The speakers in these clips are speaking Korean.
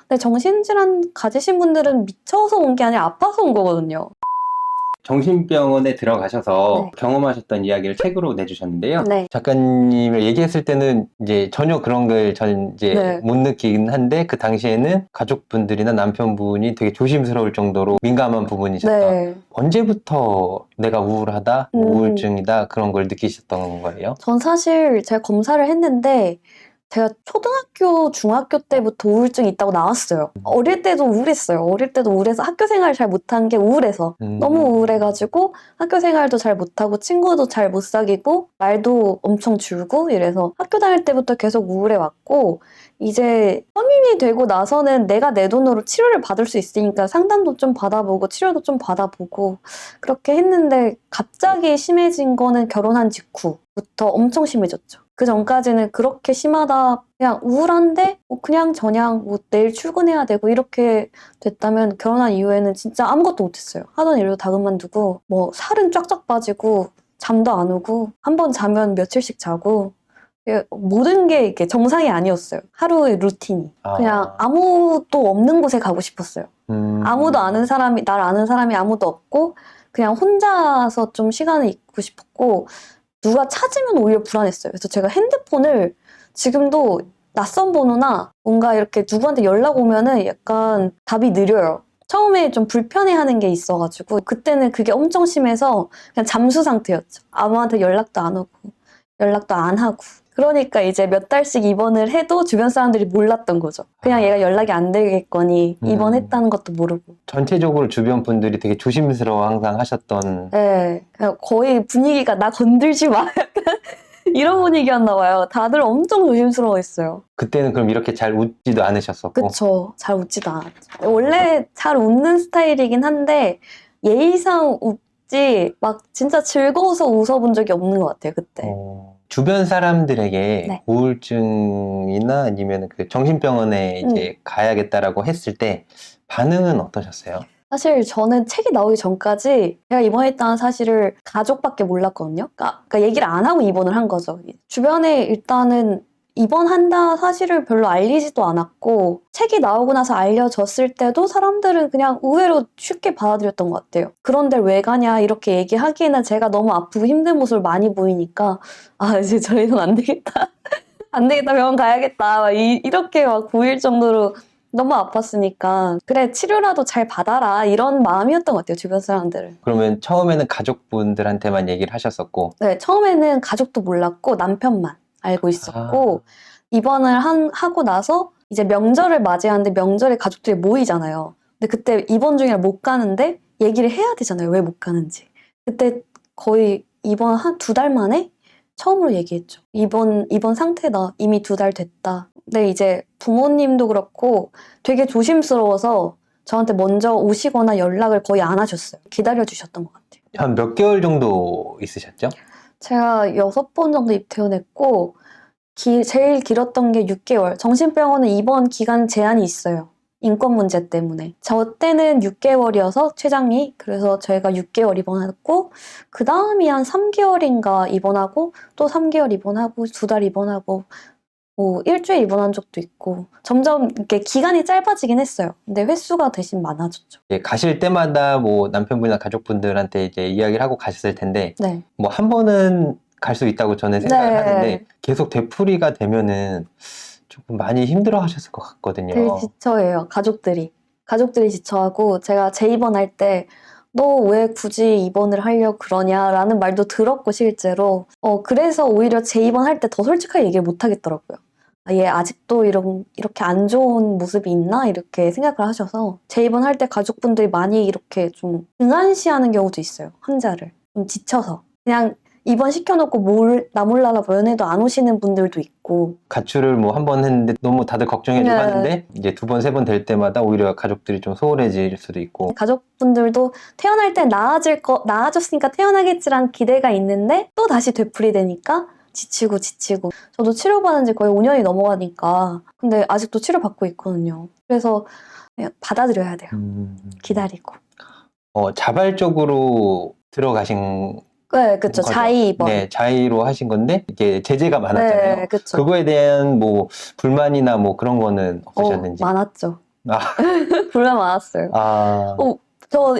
근데 정신질환 가지신 분들은 미쳐서 온 게 아니라 아파서 온 거거든요. 정신병원에 들어가셔서 네. 경험하셨던 이야기를 책으로 내주셨는데요. 네. 작가님을 얘기했을 때는 이제 전혀 그런 걸 전 이제 네. 못 느끼긴 한데, 그 당시에는 가족분들이나 남편분이 되게 조심스러울 정도로 민감한 부분이셨던. 네. 언제부터 내가 우울하다, 뭐 우울증이다 그런 걸 느끼셨던 거예요? 전 사실 제가 검사를 했는데 제가 초등학교, 중학교 때부터 우울증이 있다고 나왔어요. 어릴 때도 우울했어요. 어릴 때도 우울해서 학교 생활 잘 못한 게 우울해서. 너무 우울해가지고 학교 생활도 잘 못하고 친구도 잘 못 사귀고 말도 엄청 줄고 이래서 학교 다닐 때부터 계속 우울해왔고, 이제 성인이 되고 나서는 내가 내 돈으로 치료를 받을 수 있으니까 상담도 좀 받아보고 치료도 좀 받아보고 그렇게 했는데, 갑자기 심해진 거는 결혼한 직후부터 엄청 심해졌죠. 그 전까지는 그렇게 심하다, 그냥 우울한데 뭐 그냥 저냥 뭐 내일 출근해야 되고 이렇게 됐다면, 결혼한 이후에는 진짜 아무것도 못했어요. 하던 일도 다 그만두고 뭐 살은 쫙쫙 빠지고 잠도 안 오고 한 번 자면 며칠씩 자고, 모든 게 이렇게 정상이 아니었어요. 하루의 루틴이. 그냥 아무도 없는 곳에 가고 싶었어요. 아무도 아는 사람이, 날 아는 사람이 아무도 없고 그냥 혼자서 좀 시간을 있고 싶었고, 누가 찾으면 오히려 불안했어요. 그래서 제가 핸드폰을 지금도 낯선 번호나 뭔가 이렇게 누구한테 연락 오면은 약간 답이 느려요. 처음에 좀 불편해하는 게 있어가지고 그때는 그게 엄청 심해서 그냥 잠수 상태였죠. 아무한테 연락도 안 오고 연락도 안 하고. 그러니까 이제 몇 달씩 입원을 해도 주변 사람들이 몰랐던 거죠. 그냥 얘가 연락이 안 되겠거니 입원했다는 것도 모르고. 전체적으로 주변 분들이 되게 조심스러워 항상 하셨던. 네, 그냥 거의 분위기가 나 건들지 마 약간 이런 분위기였나 봐요. 다들 엄청 조심스러워했어요. 그때는 그럼 이렇게 잘 웃지도 않으셨었고. 그쵸. 잘 웃지도 않았죠. 원래 잘 웃는 스타일이긴 한데 예의상 웃지 막 진짜 즐거워서 웃어본 적이 없는 것 같아요, 그때. 주변 사람들에게 네. 우울증이나 아니면 그 정신병원에 이제 가야겠다라고 했을 때 반응은 어떠셨어요? 사실 저는 책이 나오기 전까지 제가 입원했다는 사실을 가족밖에 몰랐거든요. 그러니까 얘기를 안 하고 입원을 한 거죠. 주변에 일단은 입원한다 사실을 별로 알리지도 않았고, 책이 나오고 나서 알려졌을 때도 사람들은 그냥 의외로 쉽게 받아들였던 것 같아요. 그런 데를 왜 가냐 이렇게 얘기하기에는 제가 너무 아프고 힘든 모습을 많이 보이니까, 아 이제 저희는 안 되겠다. 안 되겠다, 병원 가야겠다 이렇게 막 보일 정도로 너무 아팠으니까 그래 치료라도 잘 받아라 이런 마음이었던 것 같아요, 주변 사람들은. 그러면 처음에는 가족분들한테만 얘기를 하셨었고. 네, 처음에는 가족도 몰랐고 남편만 알고 있었고, 입원을 하고 나서 이제 명절을 맞이하는데 명절에 가족들이 모이잖아요. 근데 그때 입원 중이라 못 가는데 얘기를 해야 되잖아요, 왜 못 가는지. 그때 거의 입원 한 2달 만에 처음으로 얘기했죠. 입원 상태다. 이미 2달 됐다. 근데 이제 부모님도 그렇고 되게 조심스러워서 저한테 먼저 오시거나 연락을 거의 안 하셨어요. 기다려주셨던 것 같아요. 한 몇 개월 정도 있으셨죠? 제가 6번 정도 입퇴원했고 제일 길었던 게 6개월. 정신병원은 입원 기간 제한이 있어요. 인권 문제 때문에. 저 때는 6개월이어서 최장이. 그래서 저희가 6개월 입원했고, 그 다음이 한 3개월인가 입원하고 또 3개월 입원하고 2달 입원하고 뭐 일주일 입원한 적도 있고, 점점 이렇게 기간이 짧아지긴 했어요. 근데 횟수가 대신 많아졌죠. 가실 때마다 뭐 남편분이나 가족분들한테 이제 이야기를 하고 가셨을 텐데, 네. 뭐 한 번은 갈 수 있다고 저는 생각을 네. 하는데 계속 되풀이가 되면은 조금 많이 힘들어 하셨을 것 같거든요. 되게 지쳐해요, 가족들이 지쳐하고. 제가 재입원할 때 너 왜 굳이 입원을 하려고 그러냐라는 말도 들었고, 실제로. 그래서 오히려 재입원할 때 더 솔직하게 얘기를 못 하겠더라고요. 얘 아직도 이렇게 안 좋은 모습이 있나? 이렇게 생각을 하셔서 재입원할 때 가족분들이 많이 이렇게 좀 등한시하는 경우도 있어요, 환자를. 좀 지쳐서. 그냥 입원시켜놓고 나 몰라라 면회도 안 오시는 분들도 있고. 가출을 뭐 한 번 했는데 너무 다들 걱정해주고 네. 하는데 이제 2번, 3번 될 때마다 오히려 가족들이 좀 소홀해질 수도 있고. 가족분들도 태어날 때 나아졌으니까 태어나겠지라는 기대가 있는데 또 다시 되풀이되니까 지치고. 저도 치료받은 지 거의 5년이 넘어가니까. 근데 아직도 치료받고 있거든요. 그래서 그냥 받아들여야 돼요. 기다리고. 자발적으로 들어가신. 네, 그쵸. 거죠. 자의입원. 네, 자의로 하신 건데 이게 제재가 많았잖아요. 네, 그쵸. 그거에 대한 뭐 불만이나 뭐 그런 거는 없으셨는지. 많았죠. 아, 불만 많았어요. 아, 저 처음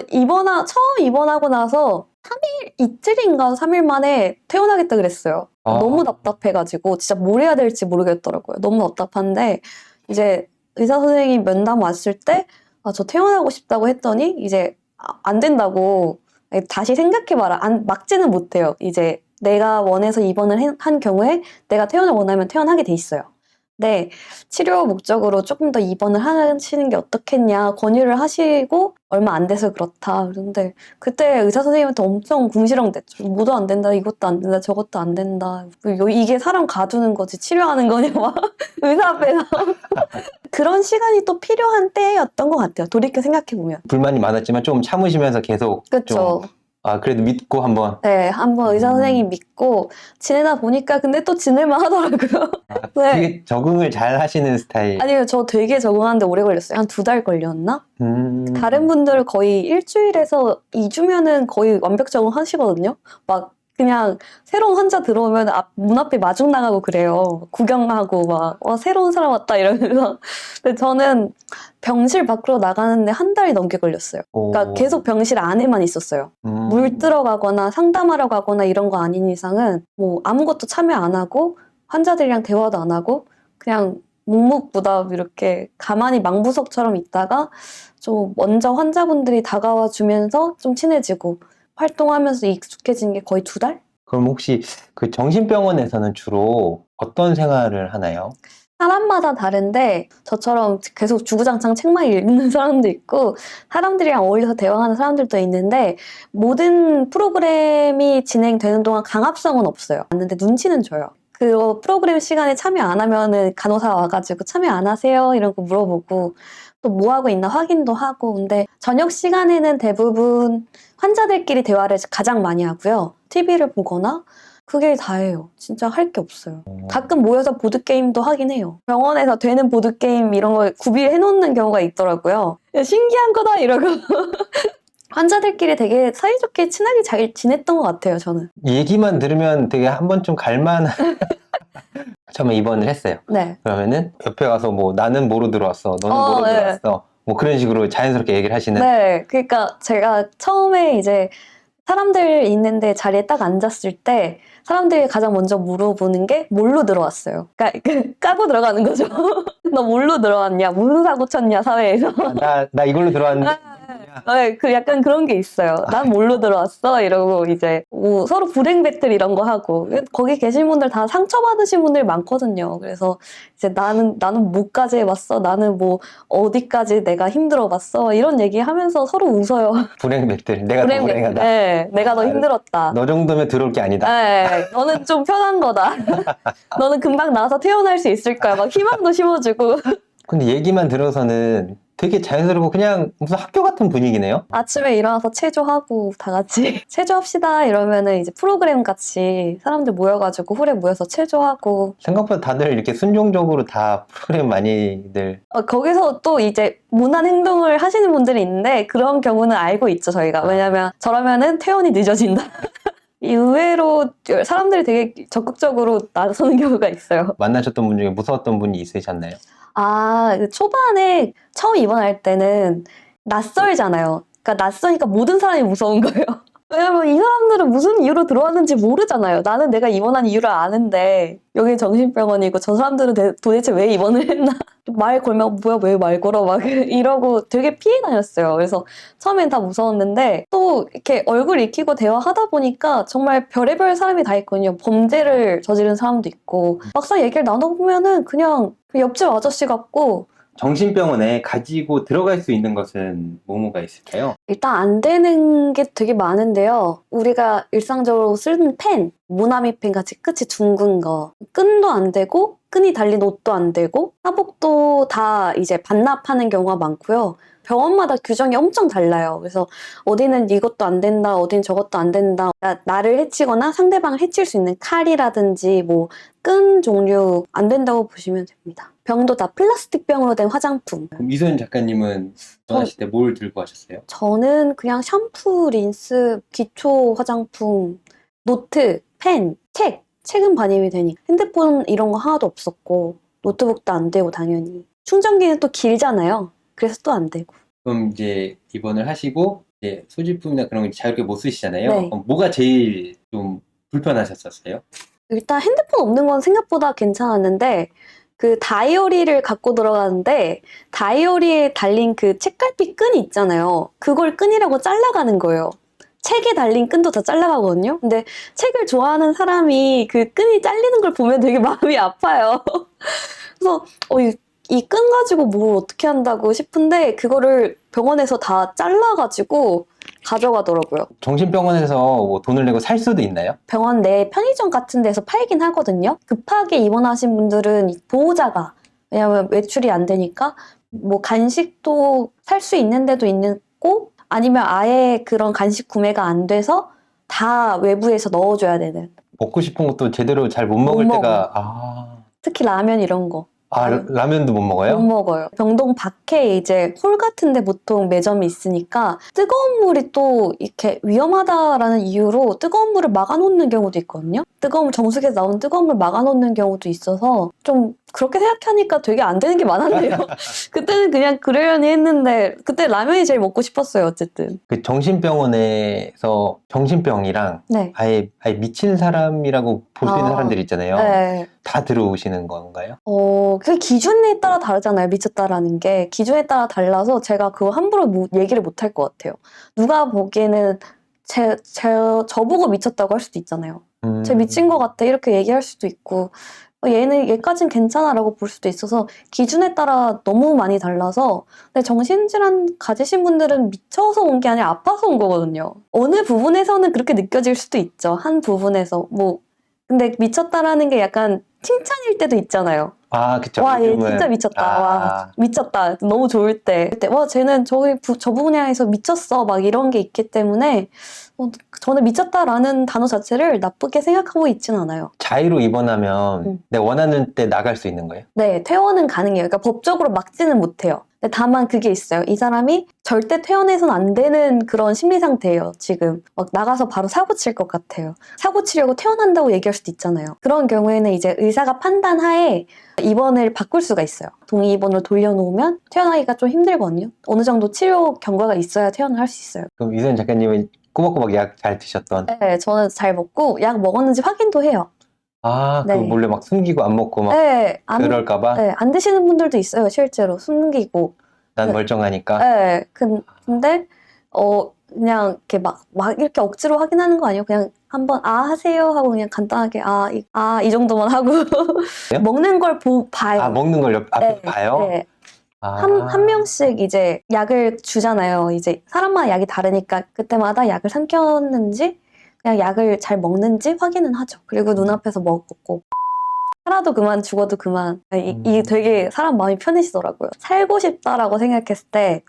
입원하고 나서 3일, 이틀인가 3일 만에 퇴원하겠다 그랬어요. 아. 너무 답답해가지고 진짜 뭘 해야 될지 모르겠더라고요. 너무 답답한데 이제 의사 선생님 면담 왔을 때 저 퇴원하고 싶다고 했더니 이제 안 된다고 다시 생각해봐라. 막지는 못해요. 이제 내가 원해서 입원을 한 경우에 내가 퇴원을 원하면 퇴원하게 돼 있어요. 네, 치료 목적으로 조금 더 입원을 하시는 게 어떻겠냐 권유를 하시고 얼마 안 돼서 그렇다. 그런데 그때 의사 선생님한테 엄청 궁시렁댔죠. 뭐도 안 된다, 이것도 안 된다, 저것도 안 된다. 이게 사람 가두는 거지 치료하는 거냐 막 의사 앞에서 그런 시간이 또 필요한 때였던 것 같아요. 돌이켜 생각해보면. 불만이 많았지만 좀 참으시면서 계속 그쵸. 좀, 그래도 믿고 한번. 네, 한번 의사 선생님 믿고 지내다 보니까 근데 또 지낼만 하더라고요. 네. 되게 적응을 잘 하시는 스타일. 아니요, 저 되게 적응하는데 오래 걸렸어요. 한 2달 걸렸나? 다른 분들 거의 일주일에서 2주면은 거의 완벽 적응하시거든요. 막 그냥 새로운 환자 들어오면 문 앞에 마중 나가고 그래요. 구경하고 막 새로운 사람 왔다 이러면서. 근데 저는 병실 밖으로 나가는데 한 달이 넘게 걸렸어요. 그러니까 계속 병실 안에만 있었어요. 물 들어가거나 상담하러 가거나 이런 거 아닌 이상은 뭐 아무것도 참여 안 하고 환자들이랑 대화도 안 하고 그냥 묵묵부답 이렇게 가만히 망부석처럼 있다가 좀 먼저 환자분들이 다가와 주면서 좀 친해지고 활동하면서 익숙해진 게 거의 2달? 그럼 혹시 그 정신병원에서는 주로 어떤 생활을 하나요? 사람마다 다른데 저처럼 계속 주구장창 책만 읽는 사람도 있고 사람들이랑 어울려서 대화하는 사람들도 있는데 모든 프로그램이 진행되는 동안 강압성은 없어요. 왔는데 눈치는 줘요. 그 프로그램 시간에 참여 안 하면은 간호사 와가지고 참여 안 하세요? 이런 거 물어보고 또 뭐 하고 있나 확인도 하고 근데 저녁 시간에는 대부분 환자들끼리 대화를 가장 많이 하고요. TV를 보거나 그게 다예요. 진짜 할 게 없어요. 가끔 모여서 보드게임도 하긴 해요. 병원에서 되는 보드게임 이런 거 구비해 놓는 경우가 있더라고요. 야, 신기한 거다 이러고 환자들끼리 되게 사이좋게 친하게 잘 지냈던 것 같아요, 저는. 얘기만 들으면 되게 한 번쯤 갈만한. 처음에 입원을 했어요. 네. 그러면은 옆에 가서 뭐 나는 뭐로 들어왔어, 너는 뭐로 네. 들어왔어, 뭐 그런 식으로 자연스럽게 얘기를 하시는. 네, 그러니까 제가 처음에 이제 사람들 있는데 자리에 딱 앉았을 때 사람들이 가장 먼저 물어보는 게 뭘로 들어왔어요. 그러니까 까고 들어가는 거죠. 너 뭘로 들어왔냐? 무슨 사고 쳤냐 사회에서. 나 이걸로 들어왔는데. 네, 그 약간 그런 게 있어요. 난 뭘로 들어왔어? 이러고 이제 뭐 서로 불행 배틀 이런 거 하고 거기 계신 분들 다 상처받으신 분들 많거든요. 그래서 이제 나는 뭐까지 해봤어? 나는 뭐 어디까지 내가 힘들어봤어? 이런 얘기하면서 서로 웃어요. 불행 배틀. 내가 더 불행하다. 네, 내가 더 힘들었다. 너 정도면 들어올 게 아니다. 네, 너는 좀 편한 거다. 너는 금방 나와서 퇴원할 수 있을 거야. 막 희망도 심어주고. 근데 얘기만 들어서는 되게 자연스럽고 그냥 무슨 학교 같은 분위기네요. 아침에 일어나서 체조하고 다 같이 체조합시다 이러면은 이제 프로그램 같이 사람들 모여가지고 홀에 모여서 체조하고 생각보다 다들 이렇게 순종적으로 다 프로그램 많이들. 거기서 또 이제 무난 행동을 하시는 분들이 있는데 그런 경우는 알고 있죠 저희가. 왜냐면 저러면은 퇴원이 늦어진다. 의외로 사람들이 되게 적극적으로 나서는 경우가 있어요. 만나셨던 분 중에 무서웠던 분이 있으셨나요? 초반에 처음 입원할 때는 낯설잖아요. 그러니까 낯서니까 모든 사람이 무서운 거예요. 왜냐면 이 사람들은 무슨 이유로 들어왔는지 모르잖아요. 나는 내가 입원한 이유를 아는데 여기 정신병원이고 저 사람들은 도대체 왜 입원을 했나? 말 걸면 뭐야 왜 말 걸어 막 이러고 되게 피해 다녔어요. 그래서 처음엔 다 무서웠는데 또 이렇게 얼굴 익히고 대화하다 보니까 정말 별의별 사람이 다 있거든요. 범죄를 저지른 사람도 있고 막상 얘기를 나눠보면은 그냥 옆집 아저씨 같고 정신병원에 가지고 들어갈 수 있는 것은 뭐뭐가 있을까요? 일단 안 되는 게 되게 많은데요. 우리가 일상적으로 쓰는 펜, 모나미 펜 같이 끝이 둥근 거, 끈도 안 되고 끈이 달린 옷도 안 되고 사복도 다 이제 반납하는 경우가 많고요. 병원마다 규정이 엄청 달라요. 그래서 어디는 이것도 안 된다, 어디는 저것도 안 된다. 나를 해치거나 상대방을 해칠 수 있는 칼이라든지 뭐 끈 종류 안 된다고 보시면 됩니다. 병도 다 플라스틱 병으로 된 화장품. 그럼 이소연 작가님은 전화하실 때 뭘 들고 하셨어요? 저는 그냥 샴푸, 린스, 기초 화장품, 노트, 펜, 책은 반입이 되니 핸드폰 이런 거 하나도 없었고 노트북도 안 되고 당연히 충전기는 또 길잖아요. 그래서 또 안 되고. 그럼 이제 입원을 하시고 이제 소지품이나 그런 거 자유롭게 못 쓰시잖아요. 네. 그럼 뭐가 제일 좀 불편하셨었어요? 일단 핸드폰 없는 건 생각보다 괜찮았는데 그 다이어리를 갖고 들어가는데 다이어리에 달린 그 책갈피 끈이 있잖아요. 그걸 끈이라고 잘라가는 거예요. 책에 달린 끈도 다 잘라가거든요. 근데 책을 좋아하는 사람이 그 끈이 잘리는 걸 보면 되게 마음이 아파요. 그래서 이 끈 가지고 뭘 어떻게 한다고 싶은데 그거를 병원에서 다 잘라가지고 가져가더라고요. 정신병원에서 뭐 돈을 내고 살 수도 있나요? 병원 내 편의점 같은 데서 팔긴 하거든요. 급하게 입원하신 분들은 보호자가, 왜냐면 외출이 안 되니까 뭐 간식도 살 수 있는 데도 있고 아니면 아예 그런 간식 구매가 안 돼서 다 외부에서 넣어줘야 되는. 먹고 싶은 것도 제대로 잘 못 먹을 못 때가 특히 라면 이런 거. 라면도 못 먹어요? 못 먹어요. 병동 밖에 이제 홀 같은데 보통 매점이 있으니까 뜨거운 물이 또 이렇게 위험하다라는 이유로 뜨거운 물을 막아놓는 경우도 있거든요. 뜨거운 물, 정수기에서 나오는 뜨거운 물 막아놓는 경우도 있어서 좀 그렇게 생각하니까 되게 안 되는 게 많았네요. 그때는 그냥 그러려니 했는데 그때 라면이 제일 먹고 싶었어요. 어쨌든. 그 정신병원에서 정신병이랑 네. 아예 미친 사람이라고 볼 수 있는 아, 사람들 있잖아요. 네. 다 들어오시는 건가요? 그 기준에 따라 다르잖아요. 미쳤다라는 게. 기준에 따라 달라서 제가 그거 함부로 얘기를 못 할 것 같아요. 누가 보기에는 저보고 미쳤다고 할 수도 있잖아요. 쟤 미친 것 같아. 이렇게 얘기할 수도 있고. 얘까진 괜찮아 라고 볼 수도 있어서 기준에 따라 너무 많이 달라서 근데 정신질환 가지신 분들은 미쳐서 온 게 아니라 아파서 온 거거든요. 어느 부분에서는 그렇게 느껴질 수도 있죠. 한 부분에서. 근데 미쳤다라는 게 약간 칭찬일 때도 있잖아요. 그쵸. 와, 얘 요즘은. 진짜 미쳤다. 와, 미쳤다. 너무 좋을 때. 그때, 와, 쟤는 저 분야에서 미쳤어. 막 이런 게 있기 때문에, 저는 미쳤다라는 단어 자체를 나쁘게 생각하고 있진 않아요. 자의로 입원하면 내가 원하는 때 나갈 수 있는 거예요? 네, 퇴원은 가능해요. 그러니까 법적으로 막지는 못해요. 근데 다만 그게 있어요. 이 사람이 절대 퇴원해서는 안 되는 그런 심리 상태예요, 지금. 막 나가서 바로 사고 칠 것 같아요. 사고 치려고 퇴원한다고 얘기할 수도 있잖아요. 그런 경우에는 이제 의사가 판단하에 입원을 바꿀 수가 있어요. 동의 입원을 돌려놓으면 퇴원하기가 좀 힘들거든요. 어느 정도 치료 경과가 있어야 퇴원을 할 수 있어요. 그럼 이선 작가님은 꼬박꼬박 약 잘 드셨던? 네, 저는 잘 먹고 약 먹었는지 확인도 해요. 그 네. 몰래 막 숨기고 안 먹고 막 네, 그럴까봐? 네, 안 드시는 분들도 있어요, 실제로. 숨기고. 난 멀쩡하니까. 네, 근데 그냥 이렇게 막 이렇게 억지로 확인하는 거 아니에요. 그냥 한번 하세요 하고 그냥 간단하게 이 정도만 하고 먹는 걸 봐요. 먹는 걸 앞에서 네, 봐요? 네. 한 명씩 이제 약을 주잖아요. 이제 사람마다 약이 다르니까 그때마다 약을 삼켰는지 그냥 약을 잘 먹는지 확인은 하죠. 그리고 눈앞에서 먹었고 살아도 그만 죽어도 그만. 이게 되게 사람 마음이 편해지더라고요. 살고 싶다라고 생각했을 때